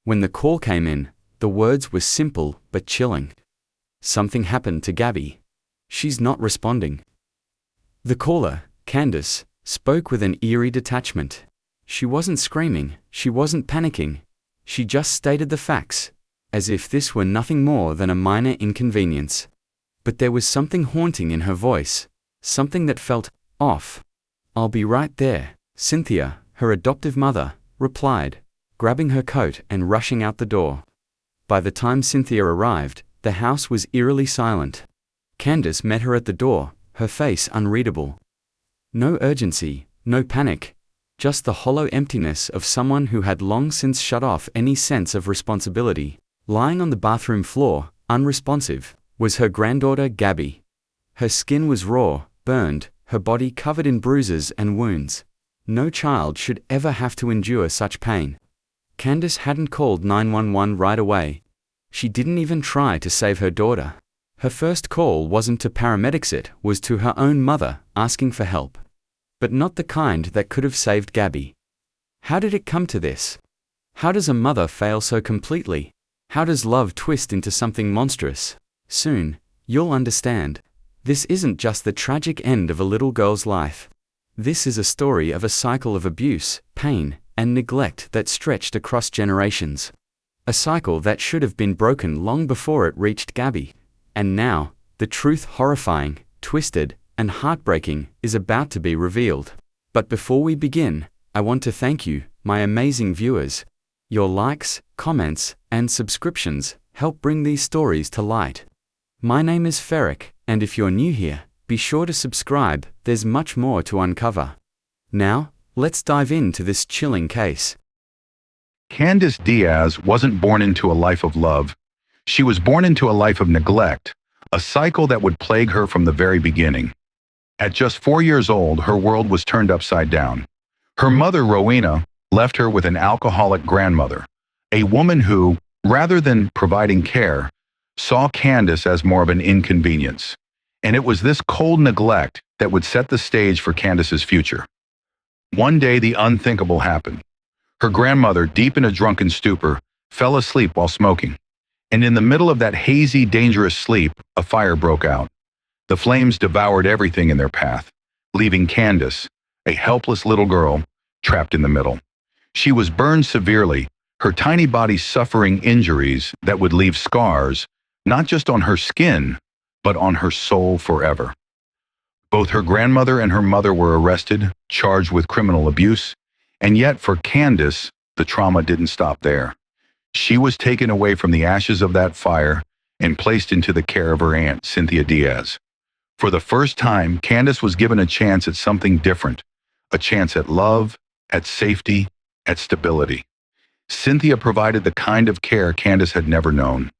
When the call came in, the words were simple but chilling. Something happened to Gabby. She's not responding. The caller, Candace, spoke with an eerie detachment. She wasn't screaming, she wasn't panicking. She just stated the facts, as if this were nothing more than a minor inconvenience. But there was something haunting in her voice, something that felt off. "I'll be right there," Cynthia, her adoptive mother, replied, grabbing her coat and rushing out the door. By the time Cynthia arrived, the house was eerily silent. Candace met her at the door, her face unreadable. No urgency, no panic, just the hollow emptiness of someone who had long since shut off any sense of responsibility. Lying on the bathroom floor, unresponsive, was her granddaughter Gabby. Her skin was raw, burned, her body covered in bruises and wounds. No child should ever have to endure such pain. Candace hadn't called 911 right away. She didn't even try to save her daughter. Her first call wasn't to paramedics, it was to her own mother, asking for help. But not the kind that could have saved Gabby. How did it come to this? How does a mother fail so completely? How does love twist into something monstrous? Soon, you'll understand. This isn't just the tragic end of a little girl's life. This is a story of a cycle of abuse, pain, and neglect that stretched across generations. A cycle that should have been broken long before it reached Gabby. And now, the truth, horrifying, twisted, and heartbreaking, is about to be revealed. But before we begin, I want to thank you, my amazing viewers. Your likes, comments, and subscriptions help bring these stories to light. My name is Ferric, and if you're new here, be sure to subscribe, there's much more to uncover. Now, let's dive into this chilling case. Candace Diaz wasn't born into a life of love. She was born into a life of neglect, a cycle that would plague her from the very beginning. At just 4 years old, her world was turned upside down. Her mother, Rowena, left her with an alcoholic grandmother, a woman who, rather than providing care, saw Candace as more of an inconvenience. And it was this cold neglect that would set the stage for Candace's future. One day, the unthinkable happened. Her grandmother, deep in a drunken stupor, fell asleep while smoking. And in the middle of that hazy, dangerous sleep, a fire broke out. The flames devoured everything in their path, leaving Candace, a helpless little girl, trapped in the middle. She was burned severely, her tiny body suffering injuries that would leave scars, not just on her skin, but on her soul forever. Both her grandmother and her mother were arrested, charged with criminal abuse, and yet for Candace, the trauma didn't stop there. She was taken away from the ashes of that fire and placed into the care of her aunt, Cynthia Diaz. For the first time, Candace was given a chance at something different, a chance at love, at safety, at stability. Cynthia provided the kind of care Candace had never known,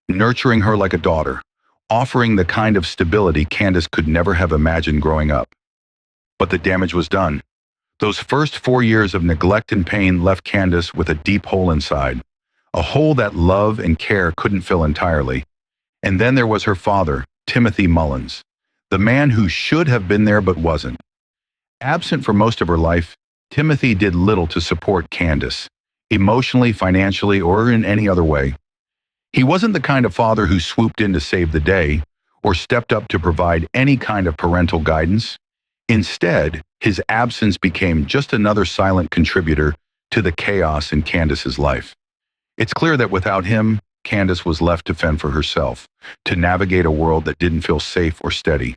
nurturing her like a daughter, offering the kind of stability Candace could never have imagined growing up. But the damage was done. Those first 4 years of neglect and pain left Candace with a deep hole inside, a hole that love and care couldn't fill entirely. And then there was her father, Timothy Mullins, the man who should have been there but wasn't. Absent for most of her life, Timothy did little to support Candace, emotionally, financially, or in any other way. He wasn't the kind of father who swooped in to save the day or stepped up to provide any kind of parental guidance. Instead, his absence became just another silent contributor to the chaos in Candace's life. It's clear that without him, Candace was left to fend for herself, to navigate a world that didn't feel safe or steady.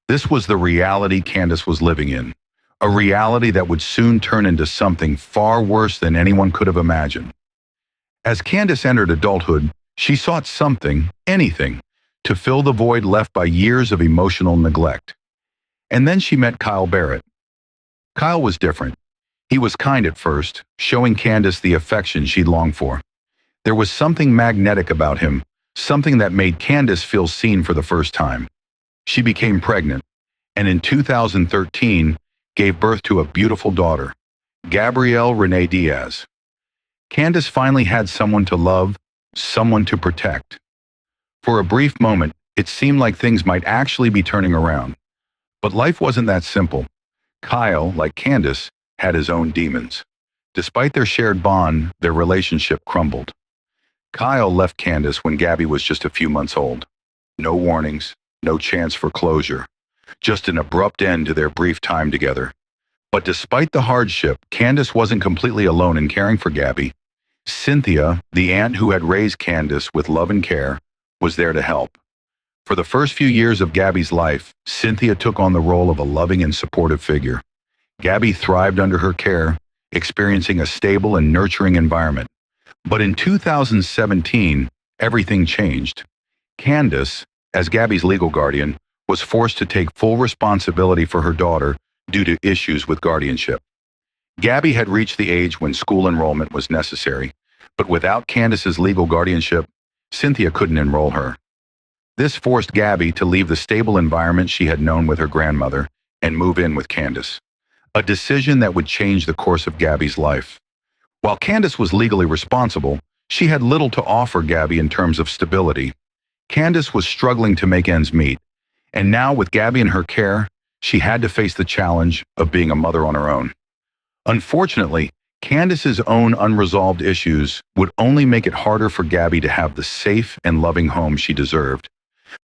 This was the reality Candace was living in, a reality that would soon turn into something far worse than anyone could have imagined. As Candace entered adulthood, she sought something, anything, to fill the void left by years of emotional neglect. And then she met Kyle Barrett. Kyle was different. He was kind at first, showing Candace the affection she'd longed for. There was something magnetic about him, something that made Candace feel seen for the first time. She became pregnant, and in 2013, gave birth to a beautiful daughter, Gabrielle Renee Diaz. Candace finally had someone to love, someone to protect. For a brief moment, it seemed like things might actually be turning around. But life wasn't that simple. Kyle, like Candace, had his own demons. Despite their shared bond, their relationship crumbled. Kyle left Candace when Gabby was just a few months old. No warnings, no chance for closure, just an abrupt end to their brief time together. But despite the hardship, Candace wasn't completely alone in caring for Gabby. Cynthia, the aunt who had raised Candace with love and care, was there to help. For the first few years of Gabby's life, Cynthia took on the role of a loving and supportive figure. Gabby thrived under her care, experiencing a stable and nurturing environment. But in 2017, everything changed. Candace, as Gabby's legal guardian, was forced to take full responsibility for her daughter due to issues with guardianship. Gabby had reached the age when school enrollment was necessary, but without Candace's legal guardianship, Cynthia couldn't enroll her. This forced Gabby to leave the stable environment she had known with her grandmother and move in with Candace, a decision that would change the course of Gabby's life. While Candace was legally responsible, she had little to offer Gabby in terms of stability. Candace was struggling to make ends meet, and now with Gabby in her care, she had to face the challenge of being a mother on her own. Unfortunately, Candace's own unresolved issues would only make it harder for Gabby to have the safe and loving home she deserved.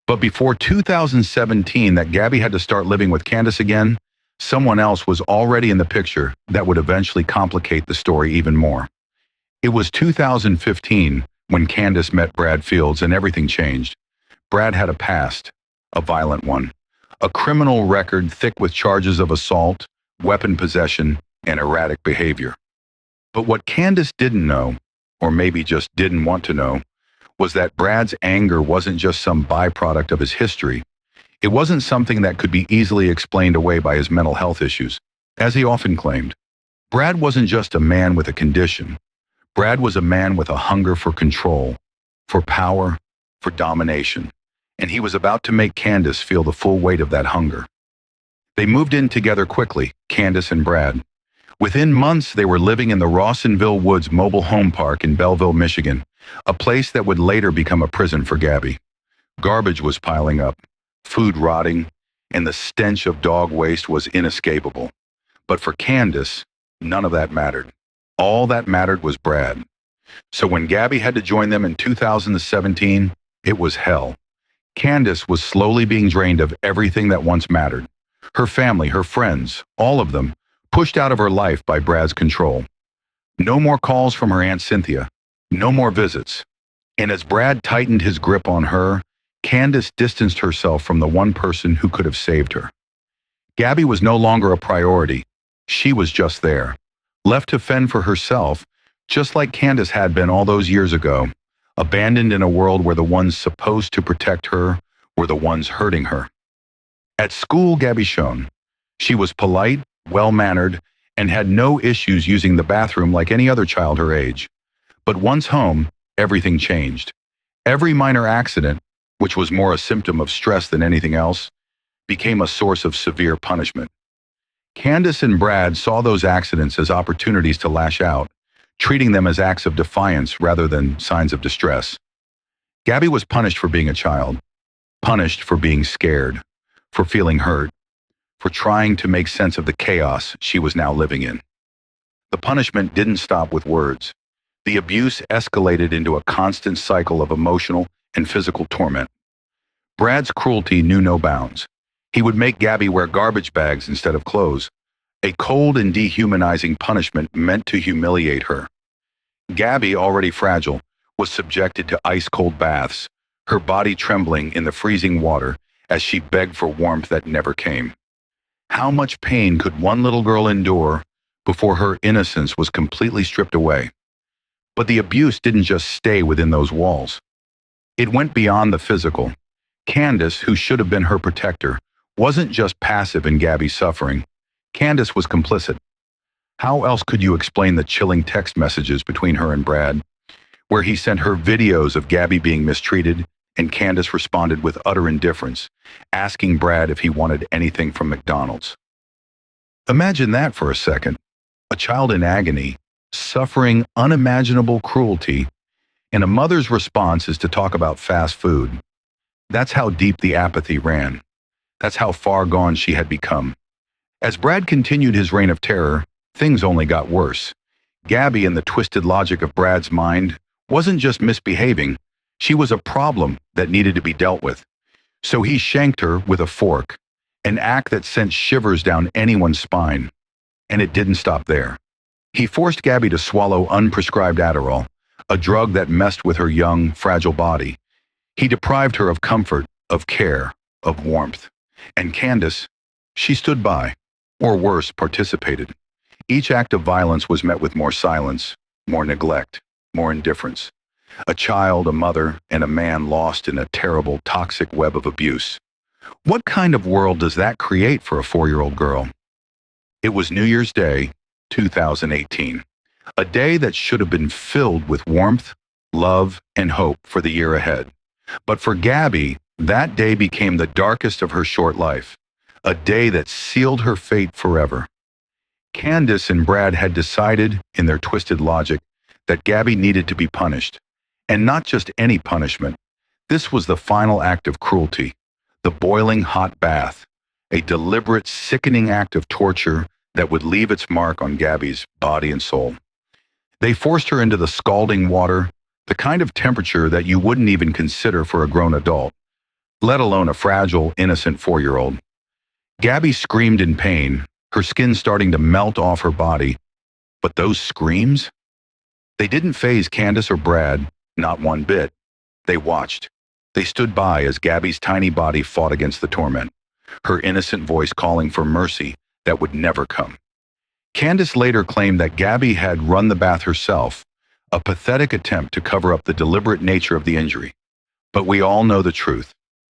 But before 2017 that Gabby had to start living with Candace again, someone else was already in the picture that would eventually complicate the story even more. It was 2015 when Candace met Brad Fields and everything changed. Brad had a past, a violent one, a criminal record thick with charges of assault, weapon possession, and erratic behavior. But what Candace didn't know, or maybe just didn't want to know, was that Brad's anger wasn't just some byproduct of his history. It wasn't something that could be easily explained away by his mental health issues, as he often claimed. Brad wasn't just a man with a condition. Brad was a man with a hunger for control, for power, for domination, and he was about to make Candace feel the full weight of that hunger. They moved in together quickly, Candace and Brad. Within months, they were living in the Rawsonville Woods mobile home park in Belleville, Michigan, a place that would later become a prison for Gabby. Garbage was piling up, food rotting, and the stench of dog waste was inescapable. But for Candace, none of that mattered. All that mattered was Brad. So when Gabby had to join them in 2017, it was hell. Candace was slowly being drained of everything that once mattered. Her family, her friends, all of them, pushed out of her life by Brad's control. No more calls from her Aunt Cynthia. No more visits. And as Brad tightened his grip on her, Candace distanced herself from the one person who could have saved her. Gabby was no longer a priority. She was just there, left to fend for herself, just like Candace had been all those years ago, abandoned in a world where the ones supposed to protect her were the ones hurting her. At school, Gabby shone. She was polite, well-mannered, and had no issues using the bathroom like any other child her age. But once home, everything changed. Every minor accident, which was more a symptom of stress than anything else, became a source of severe punishment. Candace and Brad saw those accidents as opportunities to lash out, treating them as acts of defiance rather than signs of distress. Gabby was punished for being a child, punished for being scared, for feeling hurt, for trying to make sense of the chaos she was now living in. The punishment didn't stop with words. The abuse escalated into a constant cycle of emotional and physical torment. Brad's cruelty knew no bounds. He would make Gabby wear garbage bags instead of clothes, a cold and dehumanizing punishment meant to humiliate her. Gabby, already fragile, was subjected to ice-cold baths, her body trembling in the freezing water as she begged for warmth that never came. How much pain could one little girl endure before her innocence was completely stripped away? But the abuse didn't just stay within those walls. It went beyond the physical. Candace, who should have been her protector, wasn't just passive in Gabby's suffering. Candace was complicit. How else could you explain the chilling text messages between her and Brad, where he sent her videos of Gabby being mistreated, and Candace responded with utter indifference, asking Brad if he wanted anything from McDonald's? Imagine that for a second. A child in agony, suffering unimaginable cruelty, and a mother's response is to talk about fast food. That's how deep the apathy ran. That's how far gone she had become. As Brad continued his reign of terror, things only got worse. Gabby, in the twisted logic of Brad's mind, wasn't just misbehaving, she was a problem that needed to be dealt with. So he shanked her with a fork, an act that sent shivers down anyone's spine. And it didn't stop there. He forced Gabby to swallow unprescribed Adderall, a drug that messed with her young, fragile body. He deprived her of comfort, of care, of warmth. And Candace, she stood by, or worse, participated. Each act of violence was met with more silence, more neglect, more indifference. A child, a mother, and a man lost in a terrible, toxic web of abuse. What kind of world does that create for a 4-year-old girl? It was New Year's Day, 2018. A day that should have been filled with warmth, love, and hope for the year ahead. But for Gabby, that day became the darkest of her short life. A day that sealed her fate forever. Candace and Brad had decided, in their twisted logic, that Gabby needed to be punished. And not just any punishment. This was the final act of cruelty, the boiling hot bath, a deliberate, sickening act of torture that would leave its mark on Gabby's body and soul. They forced her into the scalding water, the kind of temperature that you wouldn't even consider for a grown adult, let alone a fragile, innocent 4-year-old. Gabby screamed in pain, her skin starting to melt off her body. But those screams? They didn't faze Candace or Brad, not one bit. They watched. They stood by as Gabby's tiny body fought against the torment, her innocent voice calling for mercy that would never come. Candace later claimed that Gabby had run the bath herself, a pathetic attempt to cover up the deliberate nature of the injury. But we all know the truth.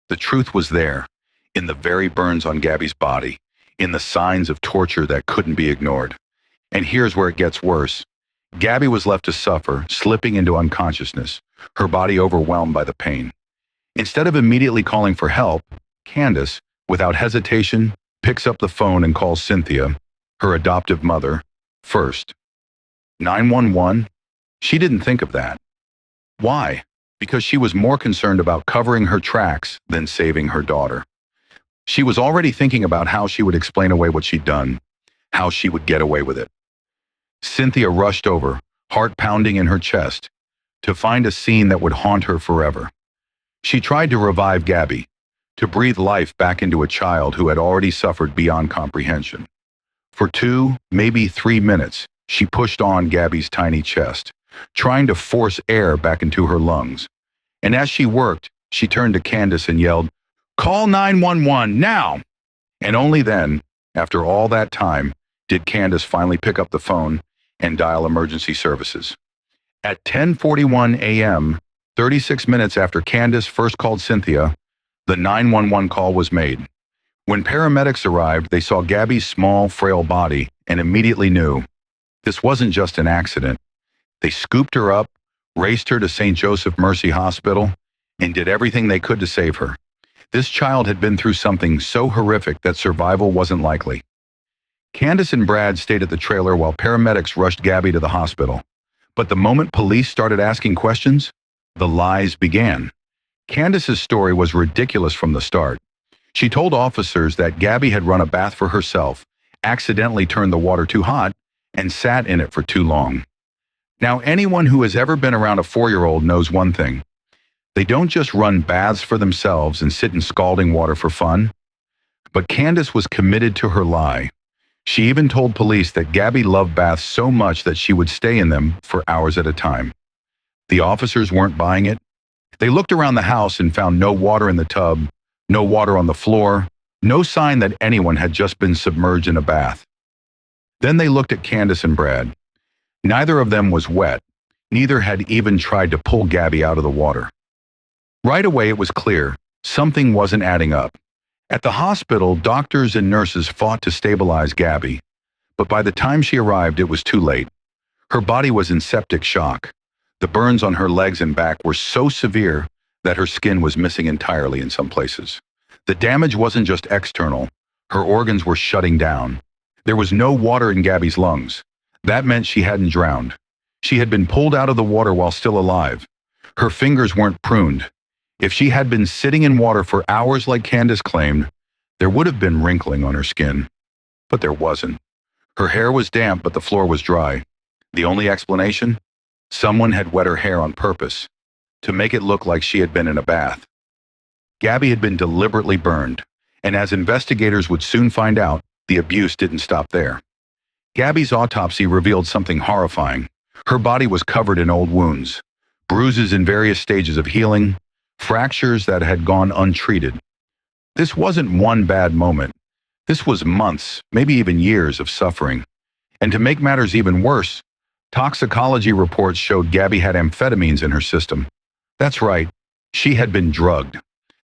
The truth was there, in the very burns on Gabby's body, in the signs of torture that couldn't be ignored. And here's where it gets worse. Gabby was left to suffer, slipping into unconsciousness, her body overwhelmed by the pain. Instead of immediately calling for help, Candace, without hesitation, picks up the phone and calls Cynthia, her adoptive mother, first. 911? She didn't think of that. Why? Because she was more concerned about covering her tracks than saving her daughter. She was already thinking about how she would explain away what she'd done, how she would get away with it. Cynthia rushed over, heart pounding in her chest, to find a scene that would haunt her forever. She tried to revive Gabby, to breathe life back into a child who had already suffered beyond comprehension. For 2, maybe 3 minutes, she pushed on Gabby's tiny chest, trying to force air back into her lungs. And as she worked, she turned to Candace and yelled, "Call 911 now!" And only then, after all that time, did Candace finally pick up the phone and dial emergency services. At 10:41 a.m., 36 minutes after Candace first called Cynthia, the 911 call was made. When paramedics arrived, they saw Gabby's small, frail body and immediately knew this wasn't just an accident. They scooped her up, raced her to St. Joseph Mercy Hospital, and did everything they could to save her. This child had been through something so horrific that survival wasn't likely. Candace and Brad stayed at the trailer while paramedics rushed Gabby to the hospital. But the moment police started asking questions, the lies began. Candace's story was ridiculous from the start. She told officers that Gabby had run a bath for herself, accidentally turned the water too hot, and sat in it for too long. Now, anyone who has ever been around a 4-year-old knows one thing. They don't just run baths for themselves and sit in scalding water for fun. But Candace was committed to her lie. She even told police that Gabby loved baths so much that she would stay in them for hours at a time. The officers weren't buying it. They looked around the house and found no water in the tub, no water on the floor, no sign that anyone had just been submerged in a bath. Then they looked at Candace and Brad. Neither of them was wet. Neither had even tried to pull Gabby out of the water. Right away, it was clear something wasn't adding up. At the hospital, doctors and nurses fought to stabilize Gabby, but by the time she arrived, it was too late. Her body was in septic shock. The burns on her legs and back were so severe that her skin was missing entirely in some places. The damage wasn't just external. Her organs were shutting down. There was no water in Gabby's lungs. That meant she hadn't drowned. She had been pulled out of the water while still alive. Her fingers weren't pruned. If she had been sitting in water for hours like Candace claimed, there would have been wrinkling on her skin. But there wasn't. Her hair was damp, but the floor was dry. The only explanation? Someone had wet her hair on purpose, to make it look like she had been in a bath. Gabby had been deliberately burned, and as investigators would soon find out, the abuse didn't stop there. Gabby's autopsy revealed something horrifying. Her body was covered in old wounds, bruises in various stages of healing, fractures that had gone untreated. This wasn't one bad moment. This was months, maybe even years of suffering. And to make matters even worse, toxicology reports showed Gabby had amphetamines in her system. That's right, she had been drugged.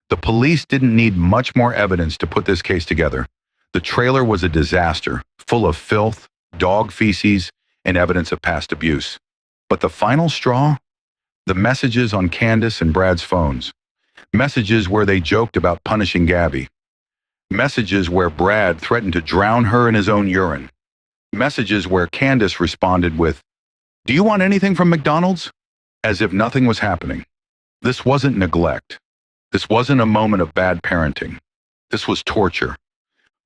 The police didn't need much more evidence to put this case together. The trailer was a disaster, full of filth, dog feces, and evidence of past abuse. But the final straw? The messages on Candace and Brad's phones. Messages where they joked about punishing Gabby. Messages where Brad threatened to drown her in his own urine. Messages where Candace responded with, "Do you want anything from McDonald's?" As if nothing was happening. This wasn't neglect. This wasn't a moment of bad parenting. This was torture.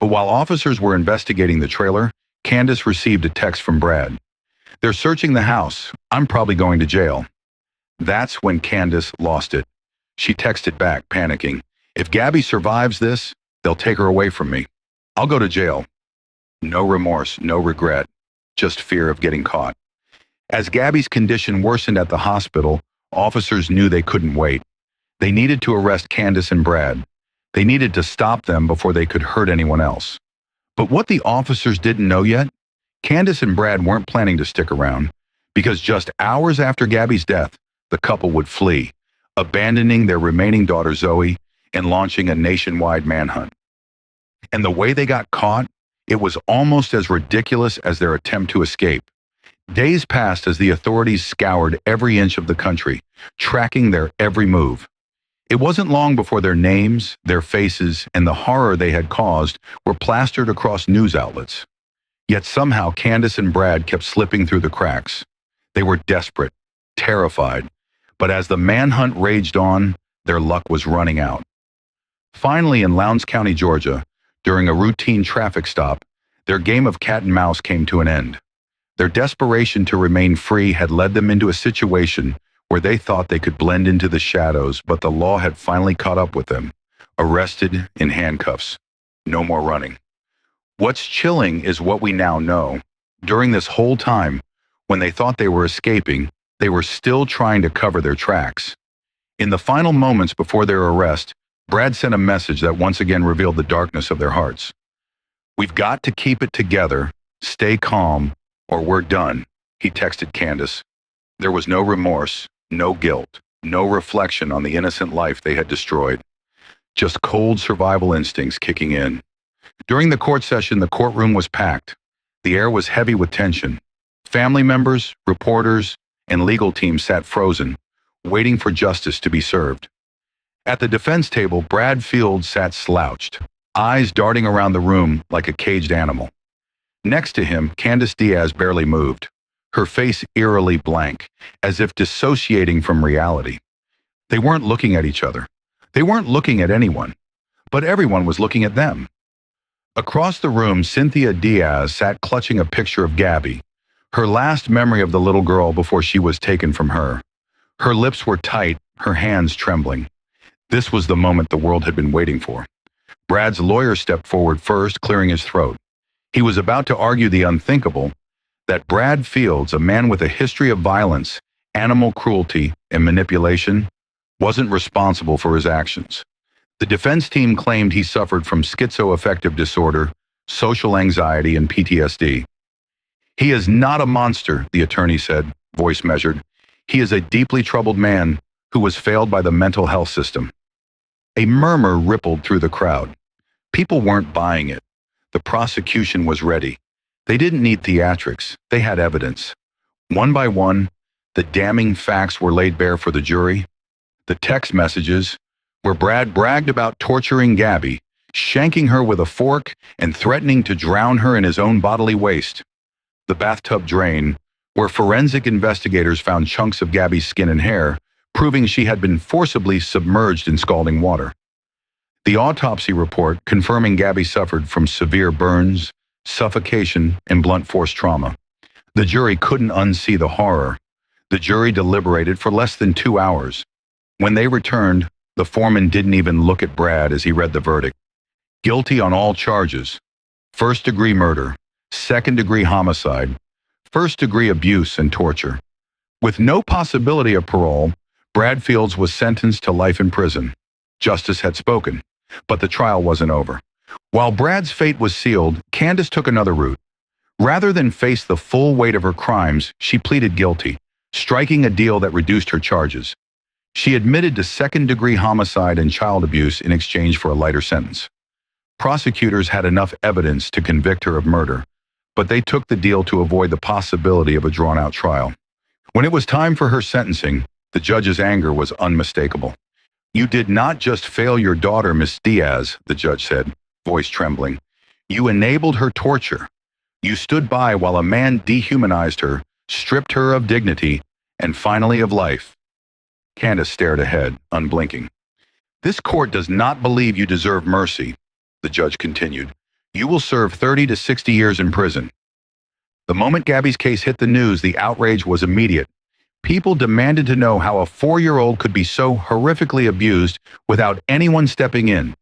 But while officers were investigating the trailer, Candace received a text from Brad. "They're searching the house. I'm probably going to jail." That's when Candace lost it. She texted back, panicking. "If Gabby survives this, they'll take her away from me. I'll go to jail." No remorse, no regret, just fear of getting caught. As Gabby's condition worsened at the hospital, officers knew they couldn't wait. They needed to arrest Candace and Brad. They needed to stop them before they could hurt anyone else. But what the officers didn't know yet, Candace and Brad weren't planning to stick around, because just hours after Gabby's death, the couple would flee, abandoning their remaining daughter Zoe and launching a nationwide manhunt. And the way they got caught, it was almost as ridiculous as their attempt to escape. Days passed as the authorities scoured every inch of the country, tracking their every move. It wasn't long before their names, their faces, and the horror they had caused were plastered across news outlets. Yet somehow Candace and Brad kept slipping through the cracks. They were desperate, terrified, but as the manhunt raged on, their luck was running out. Finally, in Lowndes County, Georgia, during a routine traffic stop, their game of cat and mouse came to an end. Their desperation to remain free had led them into a situation where they thought they could blend into the shadows, but the law had finally caught up with them, arrested in handcuffs. No more running. What's chilling is what we now know. During this whole time, when they thought they were escaping, they were still trying to cover their tracks. In the final moments before their arrest, Brad sent a message that once again revealed the darkness of their hearts. "We've got to keep it together, stay calm, or we're done," he texted Candace. There was no remorse, no guilt, no reflection on the innocent life they had destroyed. Just cold survival instincts kicking in. During the court session, the courtroom was packed. The air was heavy with tension. Family members, reporters, and legal teams sat frozen, waiting for justice to be served. At the defense table, Brad Fields sat slouched, eyes darting around the room like a caged animal. Next to him, Candace Diaz barely moved, her face eerily blank, as if dissociating from reality. They weren't looking at each other. They weren't looking at anyone, but everyone was looking at them. Across the room, Cynthia Diaz sat clutching a picture of Gabby, her last memory of the little girl before she was taken from her. Her lips were tight, her hands trembling. This was the moment the world had been waiting for. Brad's lawyer stepped forward first, clearing his throat. He was about to argue the unthinkable, that Brad Fields, a man with a history of violence, animal cruelty, and manipulation, wasn't responsible for his actions. The defense team claimed he suffered from schizoaffective disorder, social anxiety, and PTSD. "He is not a monster," the attorney said, voice measured. "He is a deeply troubled man who was failed by the mental health system." A murmur rippled through the crowd. People weren't buying it. The prosecution was ready. They didn't need theatrics. They had evidence. One by one, the damning facts were laid bare for the jury. The text messages, where Brad bragged about torturing Gabby, shanking her with a fork, and threatening to drown her in his own bodily waste. The bathtub drain, where forensic investigators found chunks of Gabby's skin and hair, proving she had been forcibly submerged in scalding water. The autopsy report confirming Gabby suffered from severe burns, suffocation, and blunt force trauma. The jury couldn't unsee the horror. The jury deliberated for less than 2 hours. When they returned, the foreman didn't even look at Brad as he read the verdict. Guilty on all charges: first-degree murder, second-degree homicide, first-degree abuse and torture. With no possibility of parole, Brad Fields was sentenced to life in prison. Justice had spoken, but the trial wasn't over. While Brad's fate was sealed, Candace took another route. Rather than face the full weight of her crimes, she pleaded guilty, striking a deal that reduced her charges. She admitted to second-degree homicide and child abuse in exchange for a lighter sentence. Prosecutors had enough evidence to convict her of murder, but they took the deal to avoid the possibility of a drawn-out trial. When it was time for her sentencing, the judge's anger was unmistakable. "You did not just fail your daughter, Miss Diaz," the judge said, voice trembling. "You enabled her torture. You stood by while a man dehumanized her, stripped her of dignity, and finally of life." Candace stared ahead, unblinking. "This court does not believe you deserve mercy," the judge continued. "You will serve 30 to 60 years in prison." The moment Gabby's case hit the news, the outrage was immediate. People demanded to know how a 4-year-old could be so horrifically abused without anyone stepping in.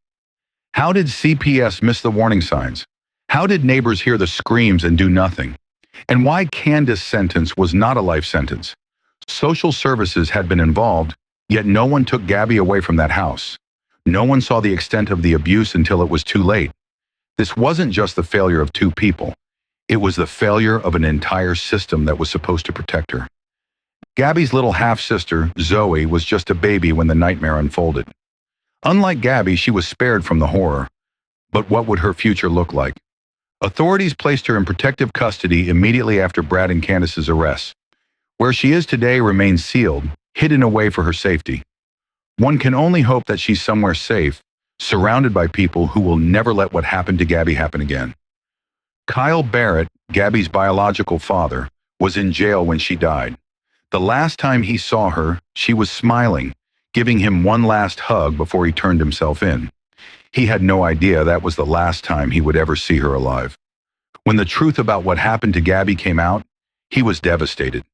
How did CPS miss the warning signs? How did neighbors hear the screams and do nothing? And why Candace's sentence was not a life sentence? Social services had been involved, yet no one took Gabby away from that house. No one saw the extent of the abuse until it was too late. This wasn't just the failure of 2 people. It was the failure of an entire system that was supposed to protect her. Gabby's little half-sister, Zoe, was just a baby when the nightmare unfolded. Unlike Gabby, she was spared from the horror. But what would her future look like? Authorities placed her in protective custody immediately after Brad and Candace's arrests. Where she is today remains sealed, hidden away for her safety. One can only hope that she's somewhere safe, surrounded by people who will never let what happened to Gabby happen again. Kyle Barrett, Gabby's biological father, was in jail when she died. The last time he saw her, she was smiling, giving him one last hug before he turned himself in. He had no idea that was the last time he would ever see her alive. When the truth about what happened to Gabby came out, he was devastated.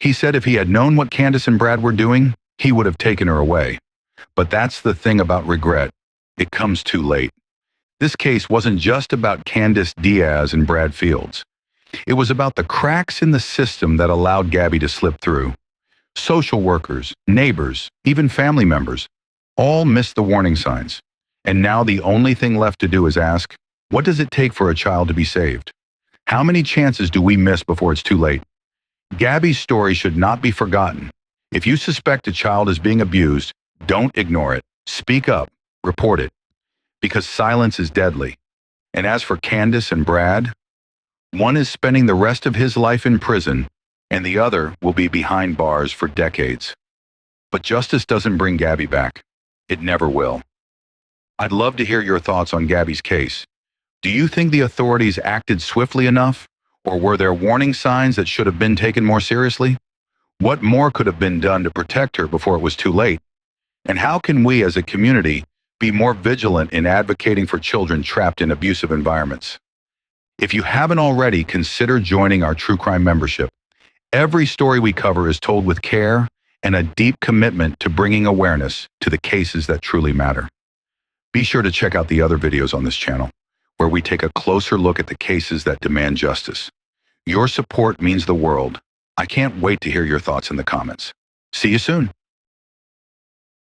He said if he had known what Candace and Brad were doing, he would have taken her away. But that's the thing about regret. It comes too late. This case wasn't just about Candace Diaz and Brad Fields. It was about the cracks in the system that allowed Gabby to slip through. Social workers, neighbors, even family members, all missed the warning signs. And now the only thing left to do is ask, what does it take for a child to be saved? How many chances do we miss before it's too late? Gabby's story should not be forgotten. If you suspect a child is being abused, don't ignore it. Speak up, report it, because silence is deadly. And as for Candace and Brad, one is spending the rest of his life in prison, and the other will be behind bars for decades. But justice doesn't bring Gabby back. It never will. I'd love to hear your thoughts on Gabby's case. Do you think the authorities acted swiftly enough, or were there warning signs that should have been taken more seriously? What more could have been done to protect her before it was too late? And how can we as a community be more vigilant in advocating for children trapped in abusive environments? If you haven't already, consider joining our True Crime membership. Every story we cover is told with care and a deep commitment to bringing awareness to the cases that truly matter. Be sure to check out the other videos on this channel, where we take a closer look at the cases that demand justice. Your support means the world. I can't wait to hear your thoughts in the comments. See you soon.